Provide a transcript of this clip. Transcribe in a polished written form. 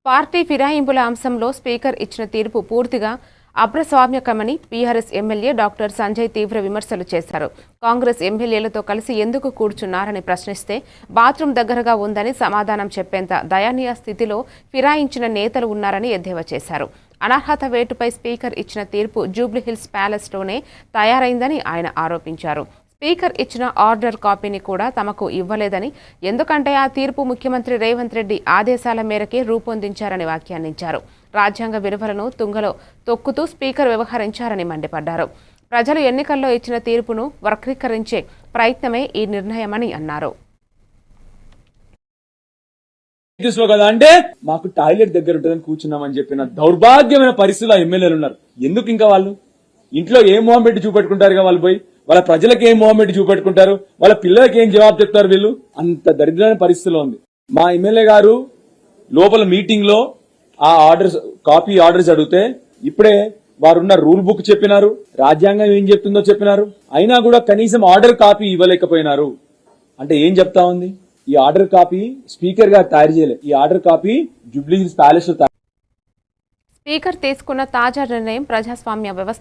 Party ఫిరాయింపుల అంశంలో speaker ఇచ్చిన తీర్పు పూర్తిగా అప్రస్వామ్యకమని పీఆర్ఎస్ ఎమ్మెల్యే డాక్టర్ సంజయ్ తీవ్ర విమర్శలు చేశారు. కాంగ్రెస్ ఎమ్మెల్యేలతో కలిసి ఎందుకు కూర్చున్నారని ప్రశ్నిస్తే బాత్రూం దగ్గరగా ఉందని సమాధానం చెప్పేంత దయనీయ స్థితిలో ఫిరాయించిన నేతలు ఉన్నారని ఎద్దేవా చేశారు. అనర్హత వేటుపై స్పీకర్ ఇచ్చిన తీర్పు జూబ్లీహిల్స్ ప్యాలెస్లోనే తయారైందని ఆయన ఆరోపించారు. స్పీకర్ ఇచ్చిన ఆర్డర్ కాపీని కూడా తమకు ఇవ్వలేదని, ఎందుకంటే ఆ తీర్పు ముఖ్యమంత్రి రేవంత్ రెడ్డి ఆదేశాల మేరకే రూపొందించారని వ్యాఖ్యానించారు. రాజ్యాంగ విలువలను తుంగలో తొక్కుతూ స్పీకర్ వ్యవహరించారని మండిపడ్డారు. ప్రజలు ఎన్నికల్లో ఇచ్చిన తీర్పును వక్రీకరించే ప్రయత్నమే ఈ నిర్ణయమని అన్నారు. అంటే మాకు టాయిలెట్ దగ్గర ఉంటుందని కూర్చున్నామని చెప్పిన దౌర్భాగ్యమైన పరిస్థితుల్లో ఎమ్మెల్యేలు ఉన్నారు. ఎందుకు ఇంకా వాళ్ళు ఇంట్లో ఏ మొహం పెట్టి చూపెట్టుకుంటారుగా వాళ్ళు పోయి వాళ్ళ ప్రజలకు ఏం మూవ్మెంట్ చూపెట్టుకుంటారు, వాళ్ళ పిల్లలకి ఏం జవాబు చెప్తారు? వీళ్ళు అంత దరిద్రమైన పరిస్థితిలో ఉంది. మా ఎమ్మెల్యే గారు లోపల మీటింగ్ లో ఆ ఆర్డర్స్ కాపీ ఆర్డర్స్ అడిగితే ఇప్పుడే వారున్న రూల్ బుక్ చెప్పినారు, రాజ్యాంగం ఏం చెప్తుందో చెప్పినారు, అయినా కూడా కనీసం ఆర్డర్ కాపీ ఇవ్వలేకపోయినారు. అంటే ఏం చెప్తా ఉంది? ఈ ఆర్డర్ కాపీ స్పీకర్ గారు తయారు చేయలేదు, ఈ ఆర్డర్ కాపీ జూబ్లీహిల్స్ ప్యాలెస్ లో స్పీకర్ తీసుకున్న తాజా నిర్ణయం ప్రజాస్వామ్య వ్యవస్థ